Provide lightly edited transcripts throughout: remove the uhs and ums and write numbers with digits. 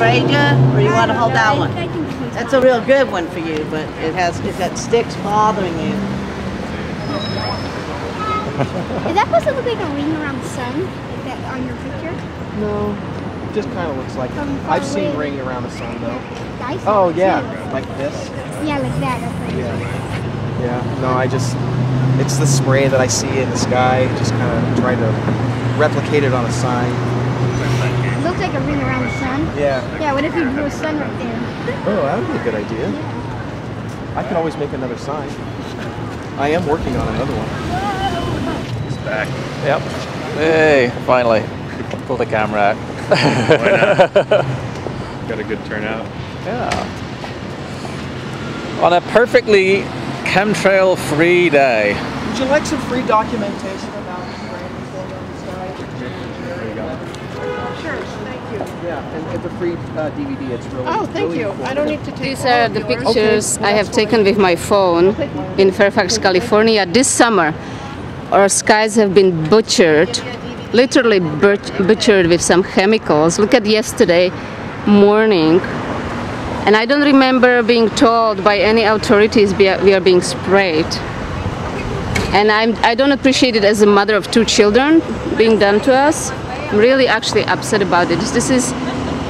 sprayed you, or you want to hold that one? I think this one's That's a real good one for you, but it's got sticks bothering you. Is that supposed to look like a ring around the sun? Like that on your picture? No, it just kind of looks like it. I've seen ring around the sun though. Oh yeah, like this. Yeah, like that. That's what Yeah. No, it's the spray that I see in the sky. Just kind of try to replicate it on a sign. It looks like a ring around the sun. Yeah. Yeah, what if you drew a sun right there? Oh, that would be a good idea. Yeah. I can always make another sign. I am working on another one. It's back. Yep. Hey, finally. Pull the camera out. Why not? Got a good turnout. Yeah. On a perfectly chemtrail-free day. Would you like some free documentation about spraying before on the sky? There you go. Sure, thank you. Yeah, and the free DVD. It's really. Oh, thank really you. informative. I don't need to take These all are of the yours. pictures I have taken with my phone in Fairfax, California this summer. Our skies have been butchered, literally butchered with some chemicals. Look at yesterday morning. And I don't remember being told by any authorities we are being sprayed. And I don't appreciate it as a mother of 2 children being done to us. I'm really actually upset about it. This is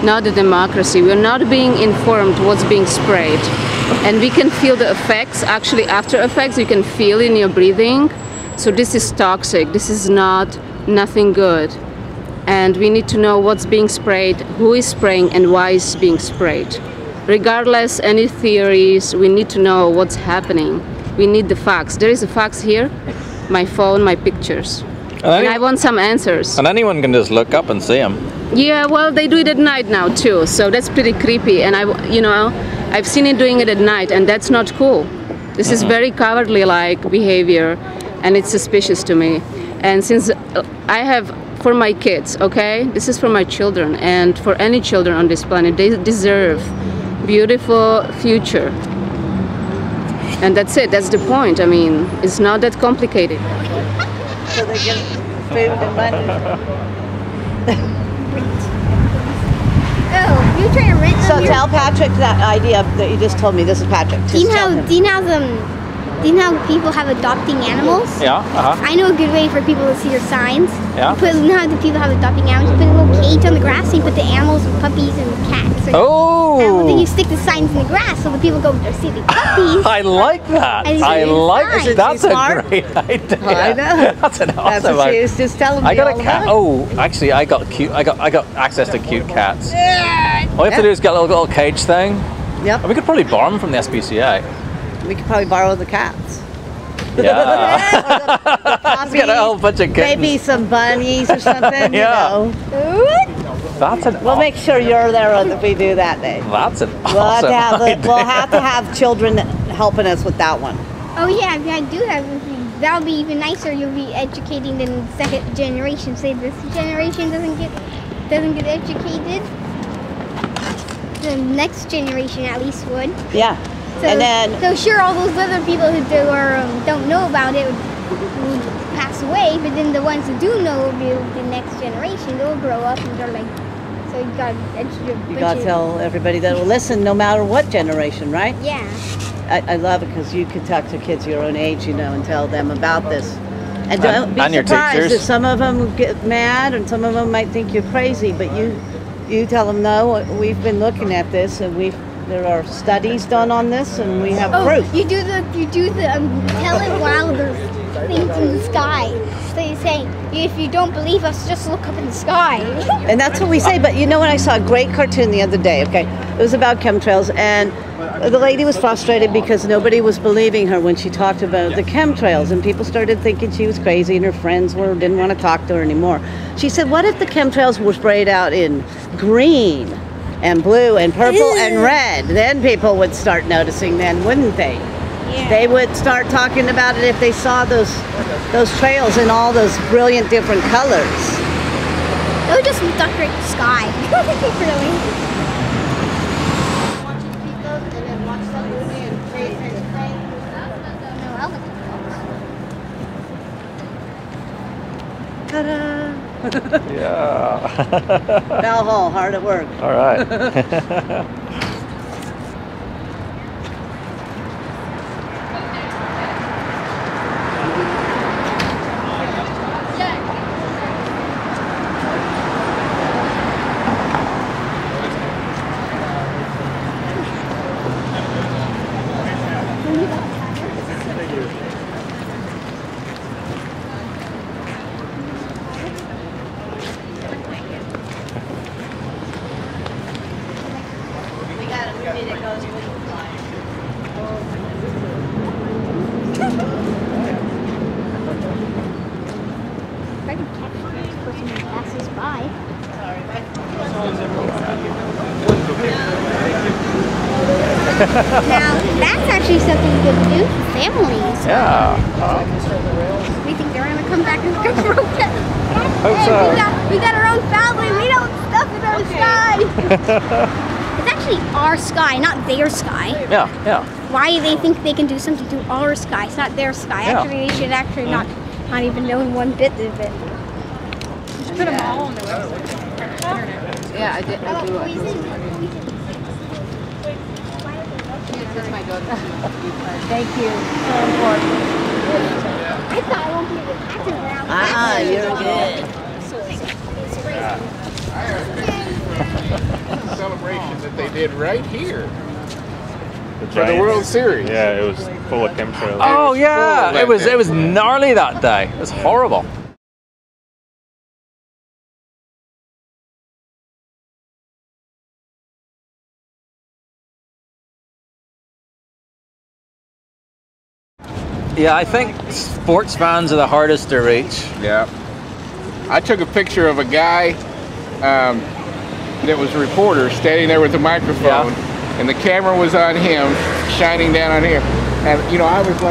not a democracy. We're not being informed what's being sprayed. And we can feel the effects, actually after effects, you can feel in your breathing. So this is toxic. This is nothing good. And we need to know what's being sprayed, who is spraying, and why it's being sprayed. Regardless any theories, we need to know what's happening. We need the facts. There is a fax here, my phone, my pictures. And I want some answers. And anyone can just look up and see them. Yeah, well, they do it at night now too, so that's pretty creepy. And I've seen it doing it at night, and that's not cool. This is very cowardly-like behavior, and it's suspicious to me. And since I have, for my kids, okay, this is for my children, and for any children on this planet, they deserve beautiful future. And that's it, that's the point. I mean, it's not that complicated. So they get food and money. Oh, you trying to rent them So your... tell Patrick that idea that you just told me. This is Patrick. Do you know how people have adopting animals? Yeah, I know a good way for people to see your signs. Yeah. You know how the people have adopting animals? You put a little cage on the grass and you put the animals and puppies and cats. And Oh! then you stick the signs in the grass so the people go see the puppies. I like that. And I like Isn't That's she a smart? great idea. I know. That's an That's awesome what she idea. was just telling me. I got all a cat. about. Oh, actually, I got access to cute cats. All you have to do is get a little cage thing. Yep. And we could probably borrow them from the SPCA. We could probably borrow the cats. Yeah. Let's get a whole bunch of kittens. Maybe some bunnies or something. Yeah. You know. That's an. We'll make sure you're there when we do that day. That's an We'll have, awesome to have, idea. we'll have to have children helping us with that one. Oh yeah, if I do have, that'll be even nicer. You'll be educating the second generation. Say this generation doesn't get educated, the next generation at least would. Yeah. So, And then so sure, all those other people who don't know about it would pass away, but then the ones who do know will be the next generation. They'll grow up and they're like, so you got you got to tell everybody that will listen, no matter what generation, right? Yeah. I love it because you can talk to kids your own age, you know, and tell them about this. And don't be and your surprised teachers. if some of them get mad and some of them might think you're crazy, but you tell them, no, we've been looking at this and there are studies done on this and we have proof. You do the tell it while there's things in the sky. So you say, if you don't believe us, just look up in the sky. And that's what we say, but you know what, I saw a great cartoon the other day, okay? It was about chemtrails, and the lady was frustrated because nobody was believing her when she talked about the chemtrails, and people started thinking she was crazy and her friends didn't want to talk to her anymore. She said, what if the chemtrails were sprayed out in green and blue and purple and red? Then people would start noticing then, wouldn't they? Yeah. They would start talking about it if they saw those trails in all those brilliant different colors. It would just decorate the sky. Really. Ta-da! Yeah. Bell Hall, hard at work. All right. We got a movie that goes with the flyers. If I can catch this person who passes by. Now, that's actually something good to do for families. Yeah. We think they're gonna come back and confront us. Hope Hey, so. we got our own family. We don't stuff in our sky. It's actually our sky, not their sky. Yeah, yeah. Why they think they can do something to our sky? It's not their sky. Yeah. Actually, they should actually not even know one bit of it. Just put them all on the website. Yeah, I did. I do. That's my daughter. Thank you. So important. I thought I won't be able to catch it around. You're good. Celebration that they did right here The for the World Series. Yeah, it was full of chemtrails. Oh yeah, full it was gnarly that day. It was horrible. Yeah, I think sports fans are the hardest to reach. Yeah. I took a picture of a guy that was a reporter standing there with a microphone, and the camera was on him, shining down on him. And you know, I was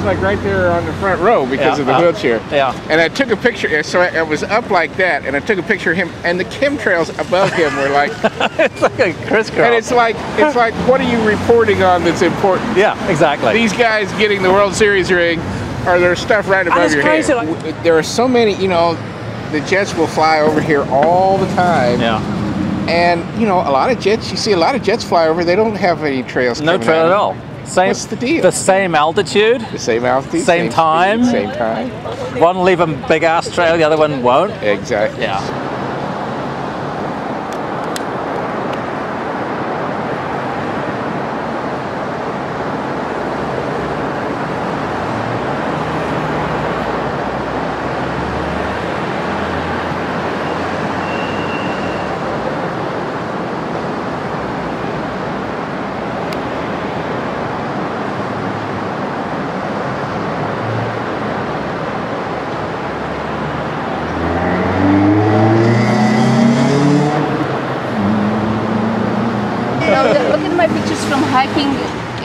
like right there on the front row because of the wheelchair. Yeah. And I took a picture, so I was up like that, and I took a picture of him, and the chemtrails above him were like, It's like a crisscross. and it's like, what are you reporting on that's important? Yeah, exactly. These guys getting the World Series ring, or there's stuff right above it's your crazy, head. like- There are so many, you know, the jets will fly over here all the time. Yeah. And, you know, a lot of jets, you see a lot of jets fly over, they don't have any trails No coming trail out. at all. Same. What's the deal? The same altitude. The same altitude, Same time. speed, same time. One leave a big ass trail, the other one won't. Exactly. Yeah. Look at my pictures from hiking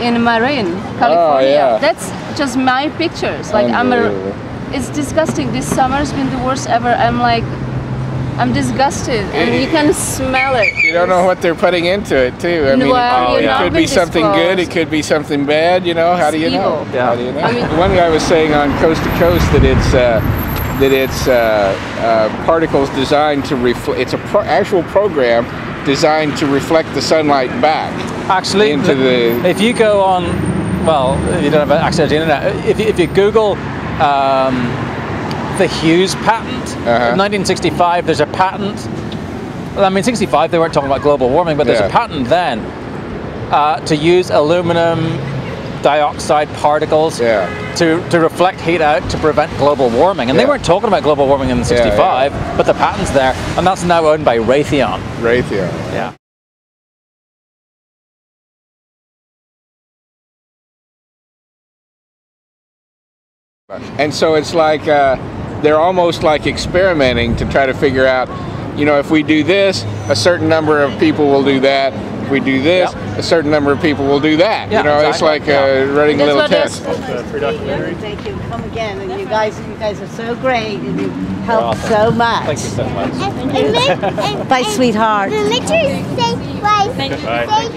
in Marin, California. yeah. That's just my pictures. Like Unbelievable. it's disgusting. This summer's been the worst ever. I'm disgusted, and you can smell it. You don't know what they're putting into it, too. I mean, Well, it you're not could be being something good, it disclosed. could be something bad, you know? How do you know? evil. Yeah. How do you know? I mean- One guy was saying on Coast to Coast that it's particles designed to reflect. It's actual program designed to reflect the sunlight back. Actually, Into the- if you go on, well, you don't have access to the internet. If you Google the Hughes patent, Uh-huh. 1965, there's a patent. Well, I mean, 65 they weren't talking about global warming, but there's Yeah. a patent then to use aluminum dioxide particles Yeah. to reflect heat out to prevent global warming. And they Yeah. weren't talking about global warming in 65, but the patent's there, and that's now owned by Raytheon. Raytheon. Yeah. And so it's like they're almost like experimenting to try to figure out, you know, if we do this, a certain number of people will do that. If we do this, Yep. a certain number of people will do that. Yeah, you know, it's exactly. like Yeah. running a That's little what they're test. Thank you. Come again, and you guys are so great, and you help awesome. so much. Thank you so much. Bye, sweetheart. The pictures say bye. Bye. Thank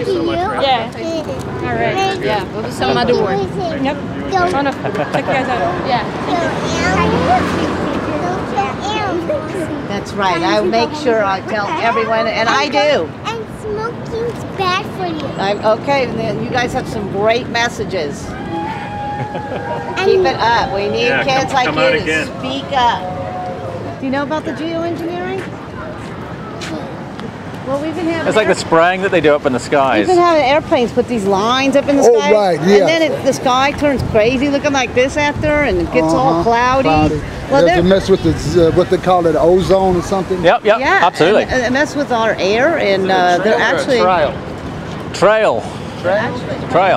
you. Yeah. All right. Yeah, we'll do some other work. Yep. Don't Check you guys out. Yeah. kill animals. Don't kill animals. That's right. I make sure I tell everyone, and I do. And smoking's bad for you. Okay, and then you guys have some great messages. Keep it up. We need kids like you to speak up. Do you know about the geoengineering? Well, we've been having. It's like the spraying that they do up in the skies. We've been having airplanes put these lines up in the sky. Right, yeah. And then the sky turns crazy, looking like this after, and it gets all cloudy. Well, they mess with the what they call it, ozone or something. Yep, yeah, absolutely. And it mess with our air, and they're actually trail,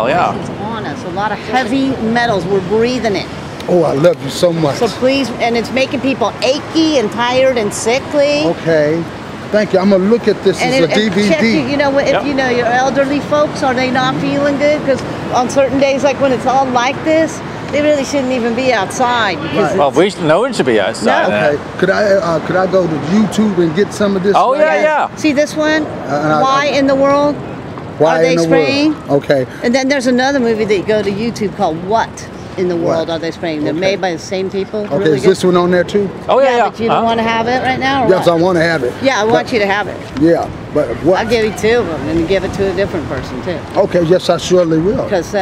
yeah. It's on us. A lot of heavy metals. We're breathing it. Oh, I love you so much. So please, and it's making people achy and tired and sickly. Okay. Thank you. I'm gonna look at this as a DVD. Check, you know, if you know your elderly folks, are they not feeling good? Because on certain days, like when it's all like this, they really shouldn't even be outside. Because well, no one should be outside. No. Okay. Could I go to YouTube and get some of this? Oh yeah. See this one? Why in the world are they spraying? Okay. And then there's another movie that you go to YouTube called What in the World Are They Spraying? They're made by the same people. Okay, really is this one on there too? Oh yeah. But you don't want to have it right now? Or Yes, what? I want to have it. Yeah, I want you to have it. Yeah, but what? I'll give you 2 of them and give it to a different person too. Okay, yes, I surely will. Because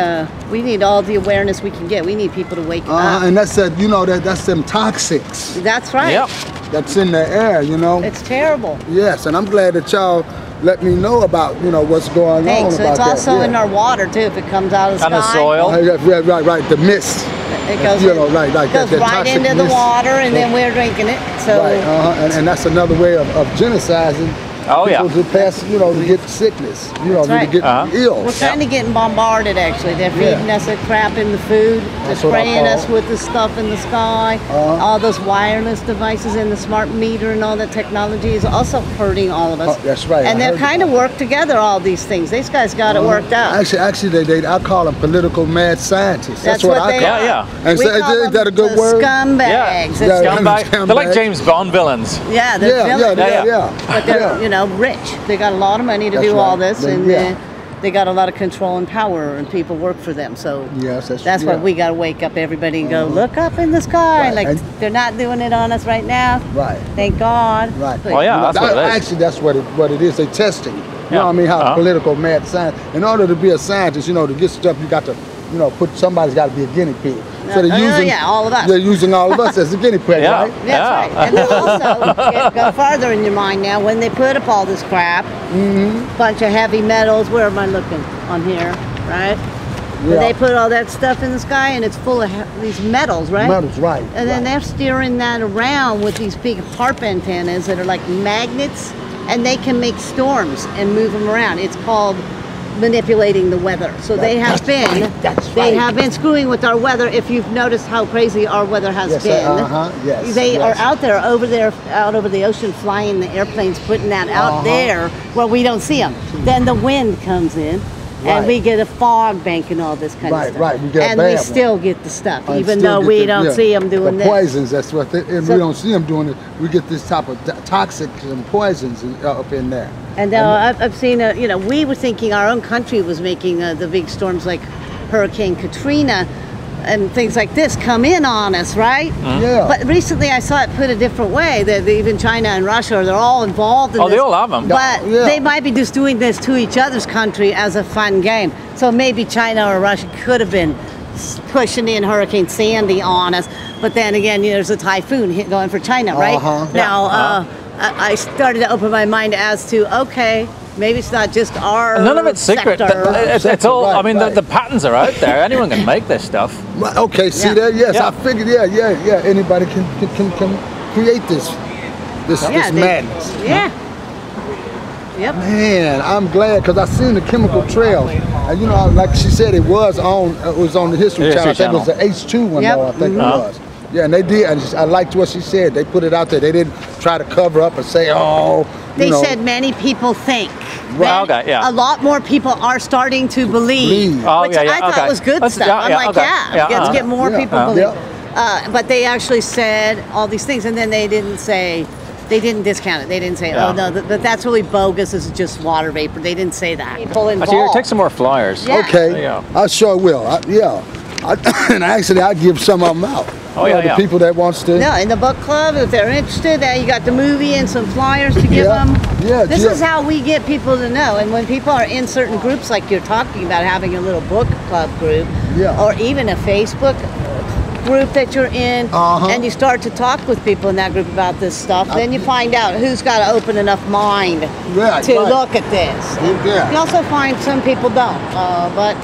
we need all the awareness we can get. We need people to wake up. And that's that. You know that's them toxics. That's right. Yep. That's in the air. You know. It's terrible. Yes, and I'm glad that y'all let me know about what's going on So about it's also that. in our water too. If it comes out of the sky. And the soil. Yeah, right. The mist. It goes, goes right toxic into the mist. water, and then we're drinking it. So right, and that's another way of genociding people to pass, to get sickness, to get ill. We're kind of getting bombarded. Actually, they're feeding us that crap in the food. They're spraying us with the stuff in the sky. All those wireless devices and the smart meter and all that technology is also hurting all of us. That's right. And they're kind of work together. All these things. These guys got it worked out. Actually, I call them political mad scientists. That's what I call them. Yeah. And is that a good word? Scumbags. Yeah. Scumbags. They're like James Bond villains. Yeah, they're villains. Yeah. But they're rich. They got a lot of money to do all this, and they got a lot of control and power, and people work for them. So that's why we got to wake up everybody and go look up in the sky. Like they're not doing it on us right now. Right. Thank God. Right. Well, that's what it is. Actually, that's what it is. They testing. You know what I mean? How political mad science. In order to be a scientist, to get stuff, you got to, somebody's got to be a guinea pig. So they're using all of us. They're using all of us as a guinea pig, right? That's right. And then also, go farther in your mind now, when they put up all this crap, bunch of heavy metals, where am I looking? On here, right? When they put all that stuff in the sky, and it's full of these metals, right? Metals, right. And then they're steering that around with these big harp antennas that are like magnets, and they can make storms and move them around. It's called manipulating the weather. So they have been screwing with our weather. If you've noticed how crazy our weather has been, they are out over the ocean, flying the airplanes, putting that out there where we don't see them. Then the wind comes in, and we get a fog bank and all this kind of stuff. Right. We get and we still get the stuff, even though we don't see them doing the poisons. That's what, and we don't see them doing it. We get this type of toxic and poisons up in there. And I've seen, we were thinking our own country was making the big storms like Hurricane Katrina and things like this come in on us, right? Yeah. But recently I saw it put a different way, that even China and Russia, they're all involved in this. They all have them. But they might be just doing this to each other's country as a fun game. So maybe China or Russia could have been pushing in Hurricane Sandy on us. But then again, there's a typhoon going for China, right? Now, I started to open my mind as to, maybe it's not just our none of it's secret. It's all, right, I mean, the patterns are out there. Anyone can make this stuff. Okay, see that? Yes, I figured, anybody can create this madness. Yeah. Yep. Man, I'm glad, because I seen the chemical trails. And like she said, it was on the History Channel. I think it was the H2 one, though, I think it was. Yeah, and they did. I liked what she said. They put it out there. They didn't try to cover up and say, They said many people think. Right. Okay, a lot more people are starting to believe. Which I thought was good stuff. I'm like, let's get more people believe. But they actually said all these things, and then they didn't say, they didn't discount it. They didn't say, oh no, that's really bogus. This is just water vapor. They didn't say that. People involved. Actually, take some more flyers. Okay, I sure will. And actually, I'll give some of them out. Oh, You know, yeah, the yeah. people that wants to. No, in the book club, if they're interested, you got the movie and some flyers to give Yeah, them. yeah, This yeah. is how we get people to know. And when people are in certain groups, like you're talking about having a little book club group, Yeah. or even a Facebook group that you're in, and you start to talk with people in that group about this stuff, then you find out who's got an open enough mind Right, to right. look at this. Yeah. You also find some people don't, but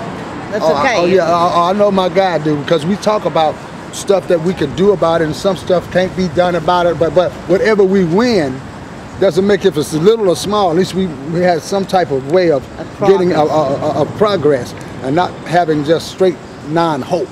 that's okay. Oh yeah, I know my guy do, because we talk about stuff that we can do about it, and some stuff can't be done about it. But whatever we win, doesn't make it if it's little or small. At least we had some type of way of getting a progress, and not having just straight non-hope.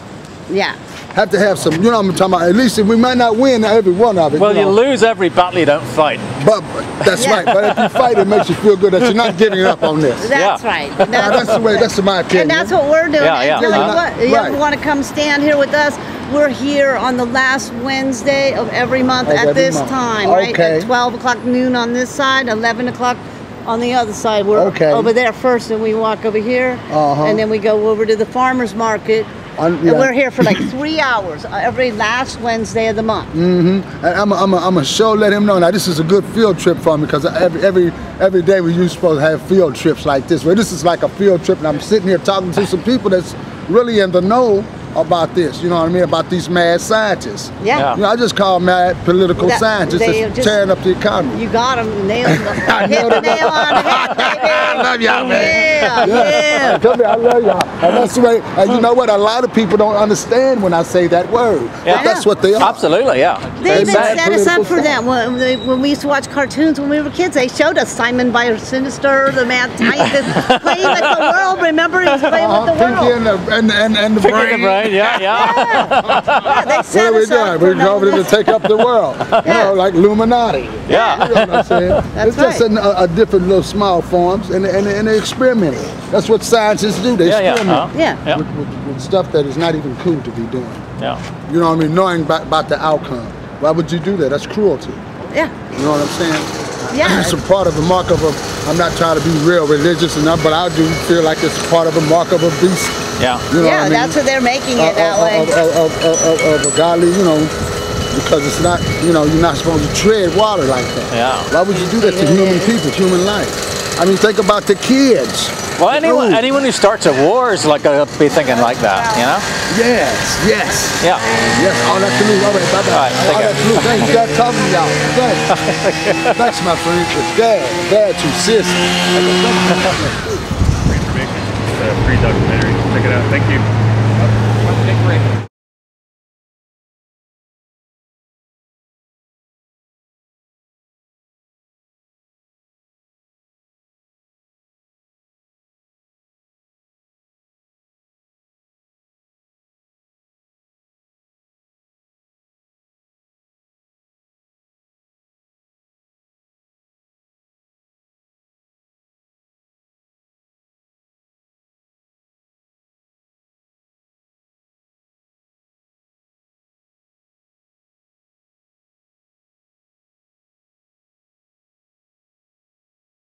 Yeah. Have to have some, you know what I'm talking about. At least we might not win every one of it. Well, you know. lose every battle you don't fight. But that's right. But if you fight, it makes you feel good that you're not giving up on this. That's right. That's the way. That's my opinion. And that's what we're doing. Yeah, yeah. And tell you Uh-huh. what, you Right. ever want to come stand here with us? We're here on the last Wednesday of every month Of at every this month. time, right? Okay. At 12 o'clock noon on this side, 11 o'clock on the other side. We're Okay. over there first, and we walk over here, Uh-huh. and then we go over to the farmer's market. Yeah. And we're here for like 3 hours every last Wednesday of the month. And I'm a sure let him know. Now this is a good field trip for me, because every day we used supposed to have field trips like this. But this is like a field trip, and I'm sitting here talking to some people that's really in the know about this. You know what I mean? About these mad scientists. Yeah. You know, I just call mad political That- scientists they that's just- tearing up the economy. You got them. Nailed them. I Hit know the that. nail on the head, baby. I love y'all, man. Yeah, yeah. Come here, I love y'all. And that's the way, and you know what? A lot of people don't understand when I say that word. Yeah. But that's what they are. Absolutely, yeah. They even bad set us up political for that when we used to watch cartoons when we were kids. They showed us Simon by Sinister, the Mad Scientist, playing with the world. Remember, he was playing with the Pinky world. and the Pick brain. the brain, yeah, yeah. Yeah, they What set are we us up doing? for We're over to take up the world. You know, like Illuminati. Yeah. You know what I'm saying? That's It's just a different little small forms, and they experiment. That's what scientists do. They Yeah, yeah. experiment Yeah. Yeah. with stuff that is not even cool to be doing. Yeah. You know what I mean? Knowing about the outcome. Why would you do that? That's cruelty. Yeah. You know what I'm saying? Yeah. It's a part of the mark of a, I'm not trying to be real religious enough, but I do feel like it's part of a mark of a beast. Yeah. You know Yeah, what I mean? that's what they're making it that way. Of a godly, you know, because it's not, you know, you're not supposed to tread water like that. Yeah. Why would you do that to human people, human life? I mean, think about the kids. Well, anyone who starts a war is like gonna be thinking like that, you know? Yes. Yeah. Yes, all that to lose. All right, bye-bye. All right, take All care. that to lose. Thanks, God, talking to y'all. Thanks. Thanks, my friend. Dad, you sis. For information. It's a free documentary. Check it out. Thank you.